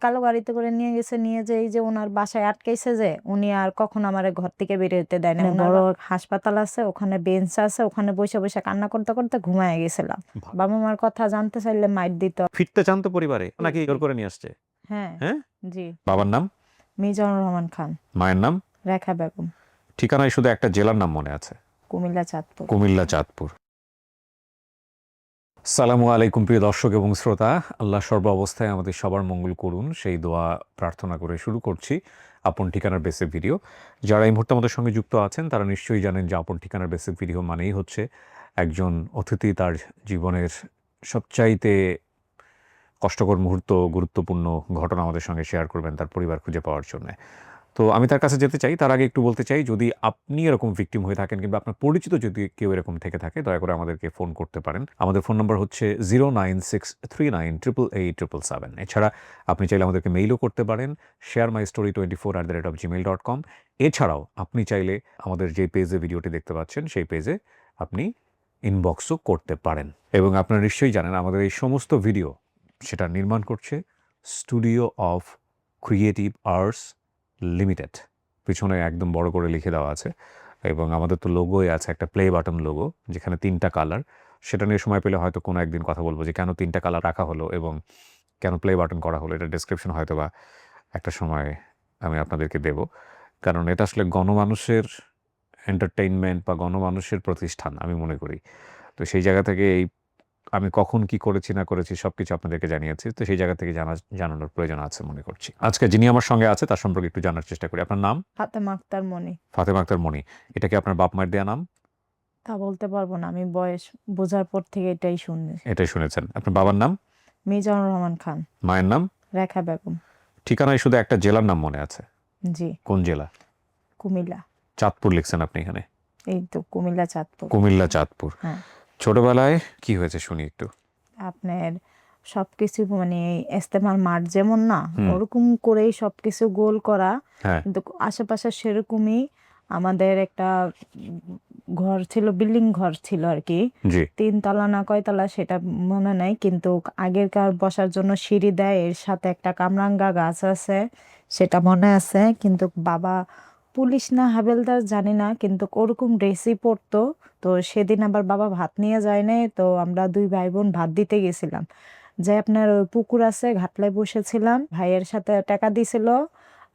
কালো গাড়িতে করে নিয়ে গেছে, নিয়ে যে এই যে ওনার বাসায় আটকাইছে, যে উনি আর কখন আমার ঘর থেকে বের হইতে দেয় না। বড় হাসপাতাল আছে, ওখানে বেঞ্চ আছে, ওখানে বসে বসে কান্না করতে করতে ঘুমায় গেছিলাম। বাবা মার কথা জানতে চাইলে মাইর দিত। ফিরতে চান তো পরিবারে নাকি জোর করে নিয়ে আসছে? হ্যাঁ হ্যাঁ, জি। বাবার নাম? মিজানুর রহমান খান। মায়ের নাম? রেখা বেগম। ঠিকানায় শুধু একটা জেলার নাম মনে আছে, কুমিল্লা চাঁদপুর। কুমিল্লা চাঁদপুর। সালামু আলাইকুম প্রিয় দর্শক এবং শ্রোতা, আল্লাহ সর্ব অবস্থায় আমাদের সবার মঙ্গল করুন সেই দোয়া প্রার্থনা করে শুরু করছি আপন ঠিকানার বেসিক ভিডিও। যারা এই মুহূর্তে আমাদের সঙ্গে যুক্ত আছেন তারা নিশ্চয়ই জানেন যে আপন ঠিকানার বেসিক ভিডিও মানেই হচ্ছে একজন অতিথি তার জীবনের সবচাইতে কষ্টকর মুহূর্ত, গুরুত্বপূর্ণ ঘটনা আমাদের সঙ্গে শেয়ার করবেন তার পরিবার খুঁজে পাওয়ার জন্য। তো আমি তার কাছে যেতে চাই, তার আগে একটু বলতে চাই, যদি আপনি এরকম ভিকটিম হয়ে থাকেন কিংবা আপনার পরিচিত যদি কেউ এরকম থেকে থাকে, দয়া করে আমাদেরকে ফোন করতে পারেন। আমাদের ফোন নম্বর হচ্ছে 09639887777। এছাড়া আপনি চাইলে আমাদেরকে মেইলও করতে পারেন, sharemystory24@gmail.com। এছাড়াও আপনি চাইলে আমাদের যে পেজে ভিডিওটি দেখতে পাচ্ছেন সেই পেজে আপনি ইনবক্সও করতে পারেন। এবং আপনারা নিশ্চয়ই জানেন আমাদের এই সমস্ত ভিডিও সেটা নির্মাণ করছে studio of creative arts limited. পিছনে একদম বড় করে লিখে দেওয়া আছে, এবং আমাদের তো লোগোই আছে, একটা প্লে বাটন লোগো যেখানে 3টা কালার। সেটা নিয়ে সময় পেলে হয়তো কোনো একদিন কথা বলবো যে কেন 3টা কালার রাখা হলো এবং কেন প্লে বাটন করা হলো। এটা ডেসক্রিপশন হয়তো বা একটা সময় আমি আপনাদেরকে দেব, কারণ এটা আসলে গণমানুষের এন্টারটেইনমেন্ট বা গণমানুষের প্রতিষ্ঠান আমি মনে করি। তো সেই জায়গা থেকে এই আমি কখন কি করেছি না করেছি সবকিছু আপনাদেরকে জানিয়েছি, তো সেই জায়গা থেকে জানানোর প্রয়োজন আছে মনে করছি। আজকে যিনি আমার সঙ্গে আছে তার সম্পর্কে একটু জানার চেষ্টা করি। আপনার নাম? ফাতেমা আক্তার মনি। ফাতেমা আক্তার মনি। এটা কি আপনার বাপ মায়ের দেয়া নাম? তা বলতে পারবো না, আমি বয়স বোঝার পর থেকে এটাই শুনি। এটাই শুনেছেন। আপনার বাবার নাম? মিজানুর রহমান খান। মায়ের নাম? রেখা বেগম। ঠিকানায় শুধু একটা জেলার নাম মনে আছে, জি। কোন জেলা? কুমিল্লা। চাঁদপুর লিখছেন আপনি এখানে? এই তো কুমিল্লা চাঁদপুর। কুমিল্লা চাঁদপুর। হ্যাঁ। ছোটবেলায় কি হয়েছে শুনি একটু। আপনার সবকিছু মানে ইস্তেমার মাঠ যেমন না, ওরকম করেই সবকিছু গোল করা, কিন্তু আশেপাশে সেরকমই আমাদের একটা ঘর ছিল, বিল্ডিং ঘর ছিল আর কি। 3 তলা না কয়তলা সেটা মনে নাই, কিন্তু আগেরকার বসার জন্য সিঁড়ি দেয়, এর সাথে একটা কামরাঙ্গা গাছ আছে সেটা মনে আছে। কিন্তু বাবা পুলিশ না হাবেলদার জানি না, কিন্তু ওরকম ড্রেসই পরতো। তো সেদিন আবার বাবা ভাত নিয়ে যায় নাই, তো আমরা 2 ভাই বোন ভাত দিতে গেছিলাম। যে আপনার ওই পুকুর আছে, ঘাটলায় বসেছিলাম, ভাইয়ের সাথে টাকা দিছিল,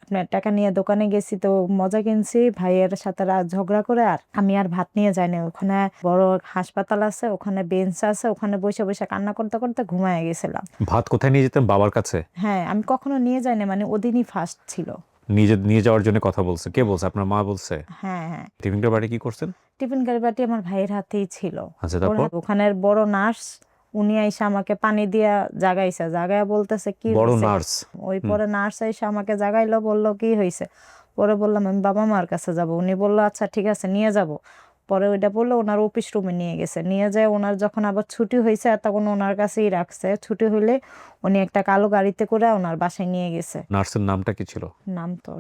আপনার টাকা নিয়ে দোকানে গেছি, তো মজা কিনছি, ভাইয়ের সাথে ঝগড়া করে আর আমি আর ভাত নিয়ে যাইনি। ওখানে বড় হাসপাতাল আছে, ওখানে বেঞ্চ আছে, ওখানে বসে বসে কান্না করতে করতে ঘুমায় গেছিলাম। ভাত কোথায় নিয়ে যেতেন? বাবার কাছে? হ্যাঁ, আমি কখনো নিয়ে যাইনি, মানে ওদিনই ফার্স্ট ছিল। নিয়ে যাওয়ার জন্য কথা বলছে কে? বলছে আপনার মা বলছে? হ্যাঁ হ্যাঁ। টিফিনটার বাড়ি কি করছেন? টিফিন কারি বাটি আমার ভাইয়ের হাতেই ছিল। আচ্ছা, তারপর? ওখানের বড় নার্স, উনি আইসা আমাকে পানি দিয়া জাগাইছে, জাগাইয়া বলতেছে কি বড় হইছে? নার্স? ওই পরে নার্স আইসা আমাকে জাগাইলো, বললো কি হয়েছে? পরে বললাম আমি বাবা মার কাছে যাব। উনি বললো আচ্ছা ঠিক আছে নিয়ে যাব। পরে ওইটা বললো ওনার অফিস রুমে নিয়ে গেছে, নিয়ে যায় ওনার যখন আবার ছুটি হয়েছে তখন ওনার কাছেই রাখছে। ছুটি হইলে উনি একটা কালো গাড়িতে করে ওনার বাসায় নিয়ে গেছে। নার্সের নামটা কি ছিল? নাম তো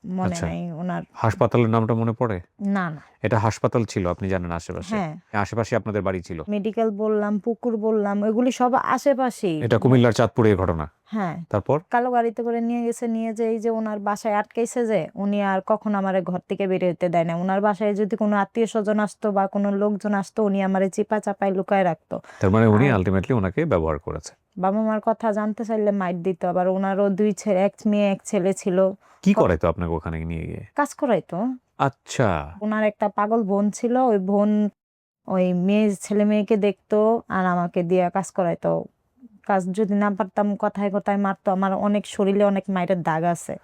মনে আচ্ছা, নাই ওনার। হাসপাতালের নামটা মনে পড়ে? না না। এটা হাসপাতাল ছিল আপনি জানেন আশেপাশে? হ্যাঁ। আশেপাশে আপনাদের বাড়ি ছিল? মেডিকেল বললাম, পুকুর বললাম, এগুলি সব আশেপাশেই। এটা কুমিল্লার চাঁদপুরের ঘটনা? হ্যাঁ। তারপর? কালো গাড়িতে করে নিয়ে গেছে, নিয়ে যে এই যে ওনার বাসায় আটকাইছে, যে উনি আর কখন আমার ঘর থেকে বের হইতে দেয় না। ওনার বাসায় যদি কোনো আত্মীয় স্বজন আসতো বা কোনো লোকজন আসতো, উনি আমারে চিপা চাপায় লুকায় রাখতো। তার মানে উনি আলটিমেটলি ওনাকে ব্যবহার করেছে। বাবা মার কথা জানতে চাইলে মাইর দিত। আবার ওনারও 2 ছেলে, 1 মেয়ে 1 ছেলে ছিল। কি করাইতো আপনাকে ওখানে নিয়ে গিয়ে? কাজ করাইতো। আচ্ছা। ওনার একটা পাগল বোন ছিল, ওই বোন ওই ছেলে মেয়েকে দেখতো আর আমাকে দিয়ে কাজ করাইতো। কাজ যদি না পারতাম কথায় কথায় মারতো। আমার অনেক শরীরে অনেক মায়ের দাগ আছে।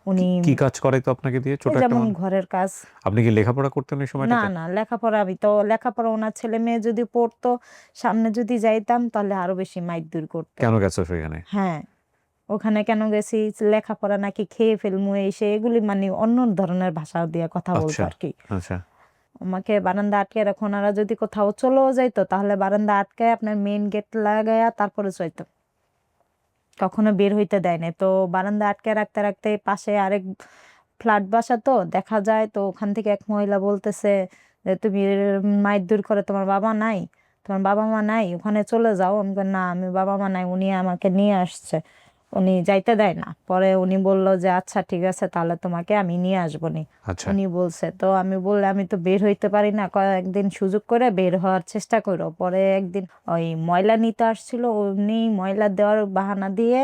উনি কি কাজ করাইতো আপনাকে দিয়ে? ছোট একটা যেমন ঘরের কাজ। আপনি কি লেখাপড়া করতেন ওই না সময়টাতে? না, লেখাপড়া আমি তো লেখাপড়া, ওনার ছেলে মেয়ে যদি পড়তো, সামনে যদি যাইতাম তাহলে আরো বেশি মাইর দূর করতো। কেন গেছো সেখানে? হ্যাঁ, ওখানে কেন গেছি, লেখাপড়া নাকি খেয়ে ফেলমু এসে, এগুলি মানে অন্য ধরনের ভাষা দিয়ে কথা বলতো আর কি। আচ্ছা। আমাকে বারান্দা আটকে রাখো, ওনারা যদি কোথাও চলেও যাইতো তাহলে বারান্দা আটকায় আপনার মেইন গেট লাগায়া তারপরে যাইতো, কখনো বের হইতে দেয় না। তো বারান্দা আটকে রাখতে রাখতে পাশে আরেক ফ্ল্যাট বাসা, তো দেখা যায়, তো ওখান থেকে এক মহিলা বলতেছে যে তুমি মাইর দূর করে, তোমার বাবা নাই, তোমার বাবা মা নাই, ওখানে চলে যাও। আমি বললাম, না আমি বাবা মা নাই, উনি আমাকে নিয়ে আসছে। উনি যাইতে দেয় না। পরে উনি বলল যে আচ্ছা ঠিক আছে তাহলে তোমাকে আমি নিয়ে আসবো নি। আচ্ছা উনি বলছে, তো আমি বললাম আমি তো বের হইতে পারি না, কয়েকদিন সুযোগ করে বের হওয়ার চেষ্টা করো। পরে একদিন ওই ময়লা নিতে আসছিল, উনি ময়লা দেওয়ার বাহানা দিয়ে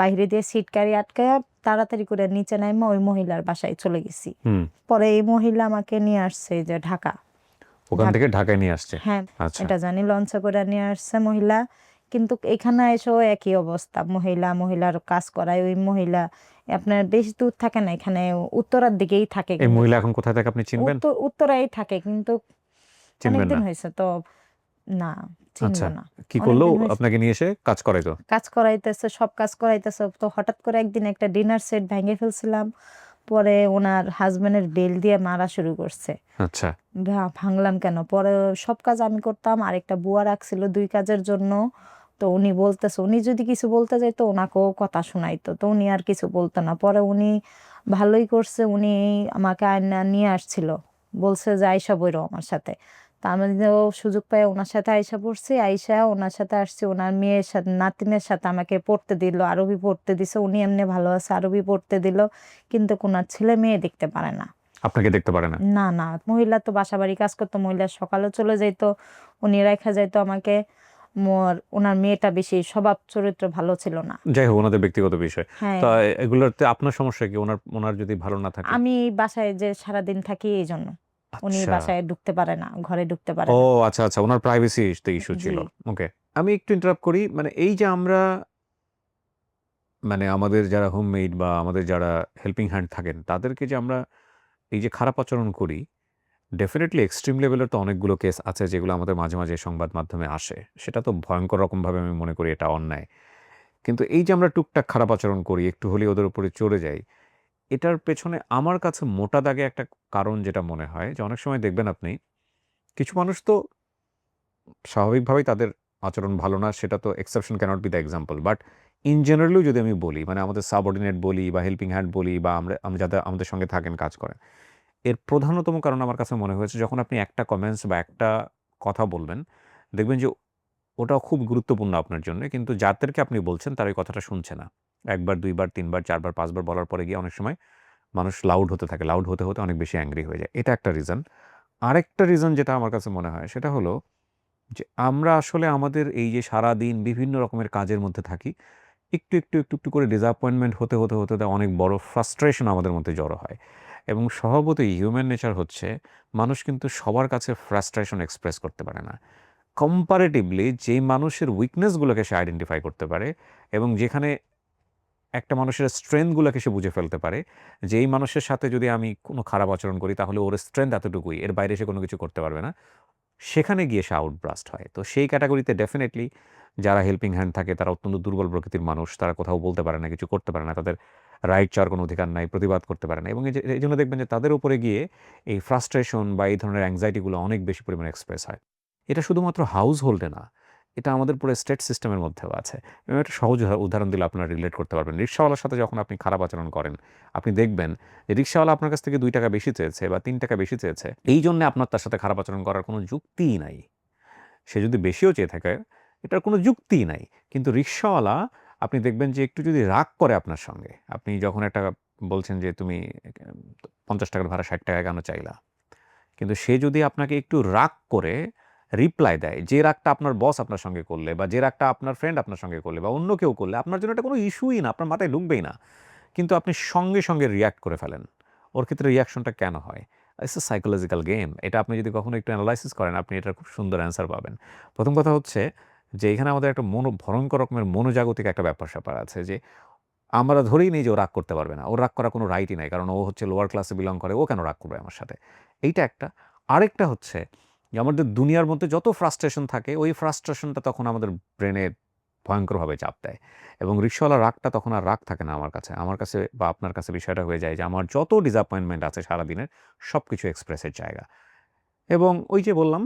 বাইরে দিয়ে সিটকারি আটকায় তাড়াতাড়ি করে নিচে নাইমা ওই মহিলার বাসায় চলে গেছি। হুম পরে এই মহিলা আমাকে নিয়ে আসছে এই যে ঢাকা। ওখান থেকে ঢাকায় নিয়ে আসছে হ্যাঁ, আচ্ছা এটা জানি লঞ্চে করে নিয়ে আসছে মহিলা। কিন্তু এখানে এসেও একই অবস্থা, মহিলার কাজ করায় ওই মহিলা। আপনার বেশি দূর থাকে না, এখানে উত্তরার দিকেই থাকে, এই কিন্তু মহিলা এখন কোথায় থাকে আপনি চিনবেন উত্তরাই থাকে, কিন্তু চিনবেন অনেকদিন না হয়েছে তো, না আচ্ছা চিনবো না। কি করলো অনেকদিন হয়েছে, আপনাকে নিয়ে এসে কাজ করাইতো কাজ করাইতেছে, সব কাজ করাইতেছে। তো হঠাৎ করে একদিন একটা ডিনার সেট ভেঙে ফেলছিলাম, পরে ওনার হাজবেন্ডের বেল দিয়ে মারা শুরু করছে। আচ্ছা ভাঙলাম কেন, পরে সব কাজ আমি করতাম, আরেকটা বুয়া রাখছিল 2 কাজের জন্য। তো উনি বলতেছে, উনি যদি কিছু বলতে যাইতো ওনাকেও কথা শোনাইতো, তো উনি আর কিছু বলতো না। পরে উনি ভালোই করছে, উনি আমাকে আয়না নিয়ে আসছিল, বলছে যে আইসা বইরো আমার সাথে। তা আমি যে সুযোগ পাই ওনার সাথে আইসা পড়ছি, আইসা ওনার সাথে আসছি। ওনার মেয়ের সাথে, নাতিনের সাথে আমাকে পড়তে দিল, আরবি পড়তে দিছে। উনি এমনি ভালো আছে, আরবি পড়তে দিল, কিন্তু ওনার ছেলে মেয়ে দেখতে পারে না। আপনাকে দেখতে পারে না না না, মহিলা তো বাসা বাড়ি কাজ করতো, মহিলা সকালে চলে যাইতো, উনি রেখা যাইতো আমাকে। ওনার মেয়েটা বেশি স্বভাব চরিত্র ভালো ছিল না। যাই হোক ওনাদের ব্যক্তিগত বিষয় হ্যাঁ, তো এগুলোতে আপনার সমস্যা কি ওনার ওনার যদি ভালো না থাকে আমি বাসায় যে সারাদিন থাকি এই জন্য উনি আচ্ছা বাসায় ঢুকতে পারে না, ঘরে ঢুকতে পারে ও না। আচ্ছা আচ্ছা ওনার প্রাইভেসি ইস্যু জি। ছিল ওকে আমি একটু ইন্টারাপ্ট করি মানে এই যে আমরা মানে আমাদের যারা হোমমেড বা আমাদের যারা হেল্পিং হ্যান্ড থাকেন তাদেরকে যে আমরা এই যে খারাপ আচরণ করি ডেফিনেটলি এক্সট্রিম লেভেলের তো অনেকগুলো কেস আছে যেগুলো আমাদের মাঝে মাঝে সংবাদ মাধ্যমে আসে সেটা তো ভয়ঙ্কর রকমভাবে আমি মনে করি এটা অন্যায় কিন্তু এই যে আমরা টুকটাক খারাপ আচরণ করি একটু হলেই ওদের উপরে চড়ে যাই এটার পেছনে আমার কাছে মোটা দাগে একটা কারণ যেটা মনে হয় যে অনেক সময় দেখবেন আপনি কিছু মানুষ তো স্বাভাবিকভাবেই তাদের আচরণ ভালো না সেটা তো exception cannot be the example but in জেনারেলিও যদি আমি বলি মানে আমাদের সাবঅর্ডিনেট বলি বা হেল্পিং হ্যান্ড বলি বা আমরা যাদের আমাদের সঙ্গে থাকেন কাজ করেন এর প্রধানতম কারণ আমার কাছে মনে হয়েছে যখন আপনি একটা কমেন্টস বা একটা কথা বলবেন দেখবেন যে ওটা খুব গুরুত্বপূর্ণ আপনার জন্য কিন্তু যাদেরকে আপনি বলছেন তারা ওই কথাটা শুনছে না একবার দুইবার তিনবার চারবার পাঁচবার বলার পরে গিয়ে অনেক সময় মানুষ লাউড হতে থাকে লাউড হতে হতে অনেক বেশি অ্যাংরি হয়ে যায় এটা একটা রিজন আরেকটা রিজন যেটা আমার কাছে মনে হয় সেটা হলো যে আমরা আসলে আমাদের এই যে সারাদিন বিভিন্ন রকমের কাজের মধ্যে থাকি একটু করে ডিসঅ্যাপয়েন্টমেন্ট হতে অনেক বড় ফ্রাস্ট্রেশন আমাদের মধ্যে জড়ো হয় এবং স্বভাবতই হিউম্যান নেচার হচ্ছে মানুষ কিন্তু সবার কাছে ফ্রাস্ট্রেশন এক্সপ্রেস করতে পারে না কম্পারেটিভলি যে মানুষের উইকনেসগুলোকে সে আইডেন্টিফাই করতে পারে এবং যেখানে একটা মানুষের স্ট্রেংথগুলোকে সে বুঝে ফেলতে পারে যে এই মানুষের সাথে যদি আমি কোনো খারাপ আচরণ করি তাহলে ওর স্ট্রেংথ এতটুকুই এর বাইরে সে কোনো কিছু করতে পারবে না সেখানে গিয়ে সে আউটব্রাস্ট হয় তো সেই ক্যাটাগরিতে ডেফিনেটলি যারা হেল্পিং হ্যান্ড থাকে তারা অত্যন্ত দুর্বল প্রকৃতির মানুষ তারা কোথাও বলতে পারে না কিছু করতে পারে না তাদের রাইট চাওয়ার কোনো অধিকার নাই প্রতিবাদ করতে পারে না এবং এই জন্য দেখবেন যে তাদের উপরে গিয়ে এই ফ্রাস্ট্রেশন বা এই ধরনের অ্যাংজাইটিগুলো অনেক বেশি পরিমাণে এক্সপ্রেস হয় এটা শুধুমাত্র হাউস হোল্ডে না এটা আমাদের পুরো স্টেট সিস্টেমের মধ্যেও আছে এবং একটা সহজ উদাহরণ দিলে আপনারা রিলেট করতে পারবেন রিক্সাওয়ালার সাথে যখন আপনি খারাপ আচরণ করেন আপনি দেখবেন যে রিক্সাওয়ালা আপনার কাছ থেকে 2 টাকা বেশি চেয়েছে বা 3 টাকা বেশি চেয়েছে এই জন্য আপনার তার সাথে খারাপ আচরণ করার কোনো যুক্তিই নাই সে যদি বেশিও চেয়ে থাকে এটার কোনো যুক্তিই নাই কিন্তু রিক্সাওয়ালা আপনি দেখবেন যে একটু যদি রাগ করে আপনার সঙ্গে আপনি যখন একটা বলছেন যে তুমি 50 টাকার ভাড়া 60 টাকা কেন চাইলা কিন্তু সে যদি আপনাকে একটু রাগ করে রিপ্লাই দেয় যে রাগটা আপনার বস আপনার সঙ্গে করলে বা যে রাগটা আপনার ফ্রেন্ড আপনার সঙ্গে করলে বা অন্য কেউ করলে আপনার জন্য এটা কোনো ইস্যুই না আপনার মাথায় ঢুকবেই না কিন্তু আপনি সঙ্গে সঙ্গে রিয়্যাক্ট করে ফেলেন ওর ক্ষেত্রে রিয়াকশনটা কেন হয় ইটস এ সাইকোলজিক্যাল গেম এটা আপনি যদি কখনো একটু অ্যানালাইসিস করেন আপনি এটার খুব সুন্দর অ্যান্সার পাবেন প্রথম কথা হচ্ছে যে এখানে আমাদের একটা ভয়ঙ্কর রকমের মনোজাগতিক একটা ব্যাপার স্যাপার আছে যে আমরা ধরেই নিই যে ও রাগ করতে পারবে না ওর রাগ করার কোনো রাইটই নাই কারণ ও হচ্ছে লোয়ার ক্লাসে বিলং করে ও কেন রাগ করবে আমার সাথে এইটা একটা আরেকটা হচ্ছে যে আমাদের দুনিয়ার মধ্যে যত ফ্রাস্ট্রেশন থাকে ওই ফ্রাস্ট্রেশনটা তখন আমাদের ব্রেনে ভয়ঙ্করভাবে চাপ দেয় এবং রিক্সাওয়ালার রাগটা তখন আর রাগ থাকে না আমার কাছে বা আপনার কাছে বিষয়টা হয়ে যায় যে আমার যত ডিসঅ্যাপয়েন্টমেন্ট আছে সারাদিনের সব কিছু এক্সপ্রেসের জায়গা এবং ওই যে বললাম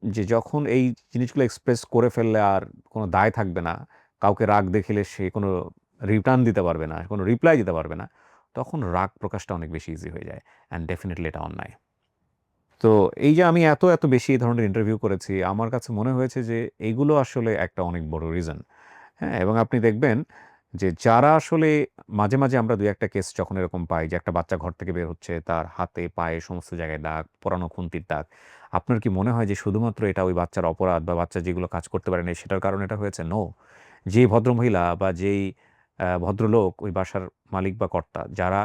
যে যখন এই জিনিসগুলো এক্সপ্রেস করে ফেললে আর কোনো দায় থাকবে না কাউকে রাগ দেখিলে সে কোনো রিটার্ন দিতে পারবে না কোনো রিপ্লাই দিতে পারবে না তখন রাগ প্রকাশটা অনেক বেশি ইজি হয়ে যায় অ্যান্ড ডেফিনেটলি এটা অন্যায় তো এই যে আমি এত বেশি এই ধরনের ইন্টারভিউ করেছি আমার কাছে মনে হয়েছে যে এইগুলো আসলে একটা অনেক বড় রিজন হ্যাঁ এবং আপনি দেখবেন যে যারা আসলে মাঝে, মাঝে আমরা ২-১ টা কেস যখন এরকম পাই যে একটা বাচ্চা ঘর থেকে বের হচ্ছে, তার হাতে, পায়ে সমস্ত জায়গায় দাগ, পোড়ানো খুন্তির দাগ। আপনার কি মনে হয় যে শুধুমাত্র এটা ওই বাচ্চার অপরাধ বা বাচ্চা যেগুলো কাজ করতে পারে নাই সেটার কারণে এটা হয়েছে? নো। যেই ভদ্রমহিলা বা যেই ভদ্রলোক ওই বাসার মালিক বা কর্তা যারা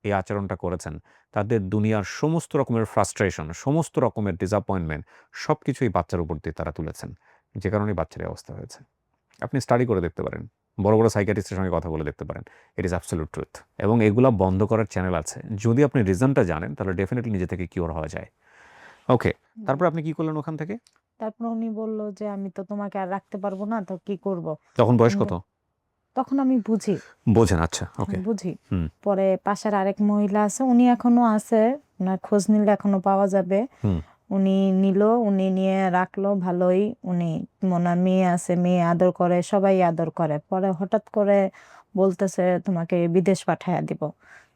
এই আচরণটা করেছেন, তাদের দুনিয়ার সমস্ত রকমের ফ্রাস্ট্রেশন, সমস্ত রকমের ডিসঅ্যাপয়েন্টমেন্ট সবকিছু এই বাচ্চার উপর দিয়ে তারা তুলেছেন। যে কারণে বাচ্চার এই অবস্থা হয়েছে। আপনি স্টাডি করে দেখতে পারেন। বড়, বড় সাইকিয়াট্রিস্টের সঙ্গে কথা বলে দেখতে পারেন। It is absolute truth. এবং এগুলা বন্ধ করার চ্যানেল আছে। যদি আপনি রিজনটা জানেন তাহলে ডেফিনিটলি নিজে থেকে কিওর হওয়া যায়। ওকে। তারপর আপনি কি করলেন ওখান থেকে? তারপর উনি বলল যে আমি তো তোমাকে আর রাখতে পারবো না, তো কি করব? তখন বয়স আমি কত? তখন আমি বুঝি, বোঝেন, আচ্ছা, ওকে। বুঝি। হুম, পরে পাশের আরেক মহিলা আছে, উনি এখনো আছে, ওনার খোঁজ নিলে এখনো পাওয়া যাবে। হুম। উনি নিল, উনি নিয়ে রাখলো ভালোই। উনি, ওনার মেয়ে আছে, মেয়ে আদর করে, সবাই আদর করে। পরে হঠাৎ করে বলতেছে তোমাকে বিদেশ পাঠাইয়া দিব।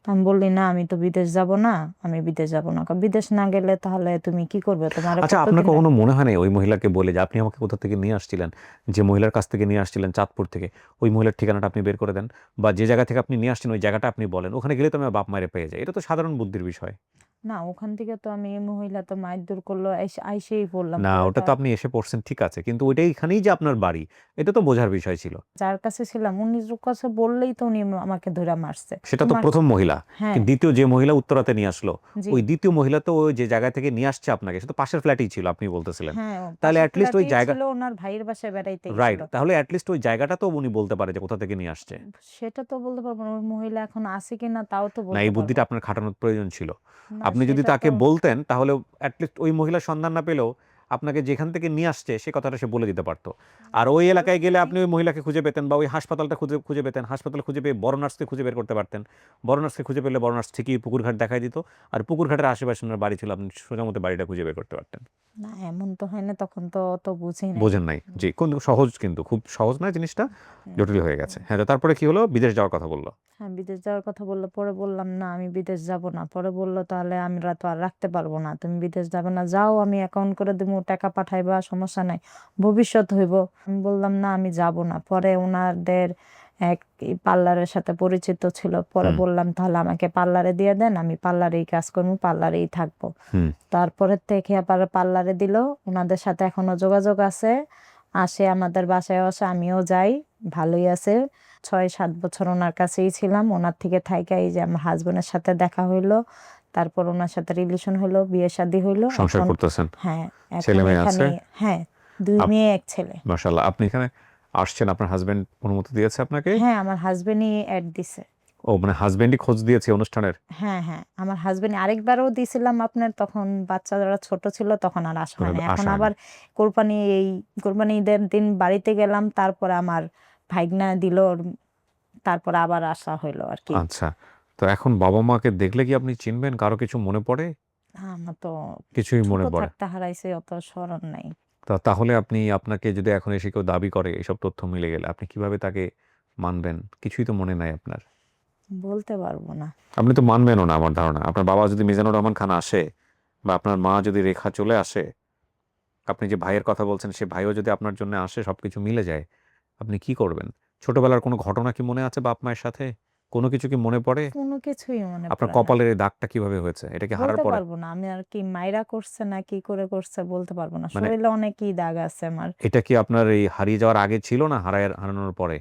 তো আমি বললি না, আমি তো বিদেশ যাব না, আমি বিদেশ যাব না। বিদেশ না গেলে তাহলে তুমি কি করবে, তোমার আচ্ছা, কত আপনার দিন কখনো মনে হয় নাই ওই মহিলাকে বলে যে আপনি আমাকে কোথা থেকে নিয়ে আসছিলেন, যে মহিলার কাছ থেকে নিয়ে আসছিলেন চাঁদপুর থেকে, ওই মহিলার ঠিকানাটা আপনি বের করে দেন? বা যে জায়গা থেকে আপনি নিয়ে আসছেন ওই জায়গাটা আপনি বলেন। ওখানে গেলে তো আমি আমার বাপ মায়েরে পেয়ে যাই। এটা তো সাধারণ বুদ্ধির বিষয়। না, ওখান থেকে তো আমি, এই মহিলা তো মারধর করলো, আইসেই বললাম না, পরে ওটা তো আপনি এসে পড়ছেন ঠিক আছে। কিন্তু ওইটা এইখানেই যে আপনার বাড়ি, এটা তো বোঝার বিষয় ছিল। যার কাছে ছিলাম উনি কাছে বললেই তো উনি আমাকে ধরে মারছে। সেটা তো ১ম মহিলা। হ্যাঁ, কিন্তু ২য় যে মহিলা উত্তরাতে নিয়ে আসলো, জি, ওই ২য় মহিলা তো ওই যে জায়গা থেকে নিয়ে আসছে আপনাকে, সে তো পাশের ফ্ল্যাটেই ছিল আপনি বলতেছিলেন। হ্যাঁ, ও তাহলে পাশের এট লিস্ট ওই ফ্ল্যাটেই জায়গা, ছিল, ওনার ভাইয়ের বাসায় বেড়াইতে রাইট, গেছিল। তাহলে এট লিস্ট ওই জায়গাটা তো উনি বলতে পারে যে কোথা থেকে নিয়ে আসছে। সেটা তো বলতে পারবো না, ওই মহিলা এখন আছে কিনা তাও তো না, বলতে এই পারবো বুদ্ধিটা আপনার খাটানোর প্রয়োজন ছিল। না। আপনি যদি সেটা তো, তাকে বলতেন তাহলে এট লিস্ট ওই মহিলার সন্ধান না পেলেও আপনাকে যেখান থেকে নিয়ে আসছে সে কথাটা সে বলে দিতে পারত। আর ওই এলাকায় গেলে আপনি ওই মহিলাকে খুঁজে পেতেন বা ওই হাসপাতালটা খুঁজে খুঁজে পেতেন। হাসপাতাল খুঁজে পেয়ে বড় নার্সকে খুঁজে বের করতে পারতেন। বড় নার্সকে খুঁজে পেলে বড় নার্স ঠিকই পুকুরঘাট দেখাই দিত। আর পুকুরঘাটের আশেপাশে ওনার বাড়ি ছিল, আপনি সোজামতো বাড়িটা খুঁজে বের করতে পারতেন। না এমন তো হয় না, তখন তো অত বুঝি নাই। বোঝেন নাই? জি, কোন সহজ, কিন্তু খুব সহজ নয় জিনিসটা, হুম, জটিল হয়ে গেছে। হ্যাঁ, তো তারপরে কি হলো? বিদেশ যাওয়ার কথা বলল। হ্যাঁ, বিদেশ যাওয়ার কথা বললো। পরে বললাম না, আমি বিদেশ যাব না। পরে বললো তাহলে আমরা তো আর রাখতে পারবো না, তুমি বিদেশ যাবে না, যাও, আমি অ্যাকাউন্ট করে দেবো, টাকা পাঠাইবা, সমস্যা নাই, ভবিষ্যৎ হইব। আমি বললাম না, আমি যাব না। পরে ওনাদের এক পার্লারের সাথে পরিচিত ছিল, পরে হুম, বললাম তাহলে আমাকে পার্লারে দিয়ে দেন, আমি পার্লারেই কাজ করবো, পার্লারেই থাকবো। হুম। তারপরে থেকে আবার পার্লারে দিল। ওনাদের সাথে এখনো যোগাযোগ আছে, আসে আমাদের বাসায় আসে, আমিও যাই, ভালোই আছে। 6-7 বছর ওনার কাছেই ছিলাম, ওনার থেকে থাইকা এই যে আমার হাজবেন্ডের সাথে দেখা হইলো, তারপর ওনার সাথে রিলেশন হইলো, বিয়ে শাদী হইলো। সংসার এখন, করতেছেন। হ্যাঁ, এখন ছেলে মেয়ে আছে? এখানে, হ্যাঁ, 2 আপ মেয়ে 1 ছেলে। মাশাআল্লাহ। আপনি এখানে আসছেন, আপনার হাসব্যান্ড অনুমতি দিয়েছে আপনাকে? হ্যাঁ, আমার হাজবেন্ডই অ্যাড দিছে। ও মানে হাসব্যান্ডই খোঁজ দিয়েছে অনুষ্ঠানের? হ্যাঁ, হ্যাঁ, আমার হাজবেন্ড আরেকবারও দিছিলাম আপনার, তখন বাচ্চারা ছোট ছিল, তখন আর আসা হয় কোনো না। এখন আসা হয়নি। আবার কোরবানি ঈদের দিন বাড়িতে গেলাম, তারপরে আমার ভাইগনা দিল, তারপরে আবার আসা হইলো আর কি। আচ্ছা। তো এখন বাবা-মাকে দেখলে কি আপনি চিনবেন? কারো কিছু মনে পড়ে? আমার তো কিছুই ছোট মনে পড়ে। থাকতে হারাইছে, অত স্মরণ নাই। তাহলে আপনি, আপনাকে যদি এখন এসে কেউ দাবি করে এসব তথ্য মিলে গেলে, আপনি কিভাবে তাকে মানবেন? কিছুই তো মনে নাই আপনার। বলতে পারবো না। আপনি তো মানবেনও না আমার ধারণা। আপনার বাবা যদি মিজানুর রহমান খান আসে বা আপনার মা যদি রেখা চলে আসে, আপনি যে ভাইয়ের কথা বলছেন সে ভাইও যদি আপনার জন্য আসে, সবকিছু মিলে যায়, আপনি কি করবেন? ছোটবেলার কোনো ঘটনা কি মনে আছে বাপ মায়ের সাথে? কোনো কিছু কি মনে পড়ে? কোনো কিছুই মনে আপনার পড়ে না। কপালের এই দাগটা কিভাবে হয়েছে? এটা কি হারার বলতে পরে? পারবো না, আমি আর কি মাইরা করছে না কি করে করছে বলতে পারবো না। মানে শরীরে অনেকই দাগ আছে আমার। এটা কি আপনার এই হারিয়ে যাওয়ার আগে ছিল না হারানোর পরে?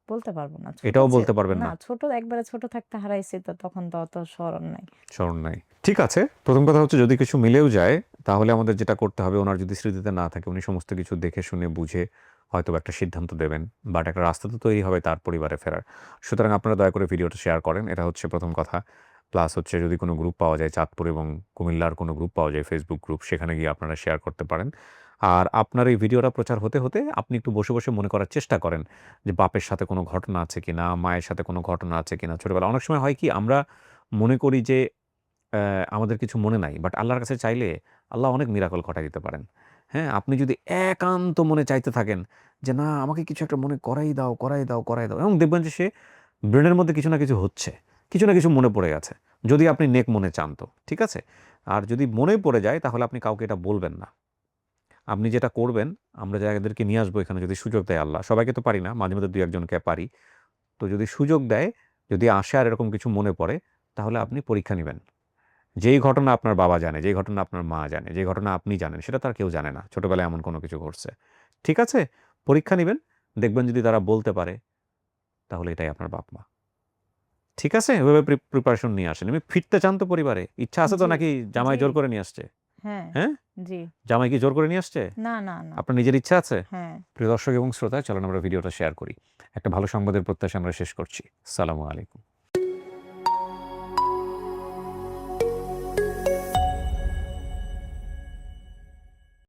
বলতে পারবো না। ছোট এটাও বলতে পারবেন না, না? ছোট, একবারে ছোট থাকতে হারাইছি, তো তখন তো অত স্মরণ নাই। স্মরণ নাই। ঠিক আছে। ১ম কথা হচ্ছে যদি কিছু মিলেও যায়, তাহলে আমাদের যেটা করতে হবে, উনার যদি স্মৃতিতে না থাকে, উনি সমস্ত কিছু দেখে শুনে বুঝে হয়তোবা একটা সিদ্ধান্ত দেবেন। বাট একটা রাস্তা তো তৈরি হবে তার পরিবারে ফেরার। সুতরাং আপনারা দয়া করে ভিডিওটা শেয়ার করেন। এটা হচ্ছে ১ম কথা। প্লাস হচ্ছে যদি কোনো গ্রুপ পাওয়া যায়, চাঁদপুর এবং কুমিল্লার কোনো গ্রুপ পাওয়া যায়, ফেসবুক গ্রুপ, সেখানে গিয়ে আপনারা শেয়ার করতে পারেন। আর আপনার এই ভিডিওটা প্রচার হতে, হতে আপনি একটু বসে, বসে মনে করার চেষ্টা করেন যে বাপের সাথে কোনো ঘটনা আছে কিনা, মায়ের সাথে কোনো ঘটনা আছে কিনা। ছোটবেলায় অনেক সময় হয় কি আমরা মনে করি যে আমাদের কিছু মনে নাই। বাট আল্লাহর কাছে চাইলে আল্লাহ অনেক মিরাকল ঘটায় দিতে পারেন। হ্যাঁ? আপনি যদি একান্ত মনে চাইতে থাকেন যে, "না, আমাকে কিছু একটা মনে করাই দাও, করাই দাও, করাই দাও।" এবং দেখবেন যে সে ব্রেনের মধ্যে কিছু না কিছু হচ্ছে। কিছু না কিছু মনে পড়ে গেছে। যদি আপনি নেক মনে চান তো। ঠিক আছে? আর যদি মনে পড়ে যায় তাহলে আপনি কাউকে এটা বলবেন না। আপনি যেটা করবেন, আমরা যাদেরকে নিয়ে আসবো এখানে যদি সুযোগ দেয় আল্লাহ, সবাইকে তো পারি না, মাঝে মধ্যে ২-১ জনকে পারি। তো যদি সুযোগ দেয়, যদি আসে আর এরকম কিছু মনে পড়ে, তাহলে আপনি পরীক্ষা নেবেন। যেই ঘটনা আপনার বাবা জানে, যেই ঘটনা আপনার মা জানে, যেই ঘটনা আপনি জানেন, সেটা তার কেউ জানে না ছোটবেলায় এমন কোনো কিছু ঘটছে। ঠিক আছে? পরীক্ষা নেবেন, দেখবেন যদি তারা বলতে পারে, তাহলে এটাই আপনার বাপ মা। ঠিক আছে? এভাবে প্রিপারেশন নিয়ে আসেন। এমনি ফিরতে চান তো পরিবারে? ইচ্ছা আছে তো জি, নাকি জামাই জি। জোর করে নিয়ে আসছে? হ্যাঁ, হ্যাঁ? জি। জামাই কি জোর করে নিয়ে আসছে? না, না, না। আপনার নিজের ইচ্ছা আছে? হ্যাঁ। প্রিয় দর্শক এবং শ্রোতা, চলুন আমরা ভিডিওটা শেয়ার করি। একটা ভালো সংবাদের প্রত্যাশা আমরা শেষ করছি। আসসালামু আলাইকুম।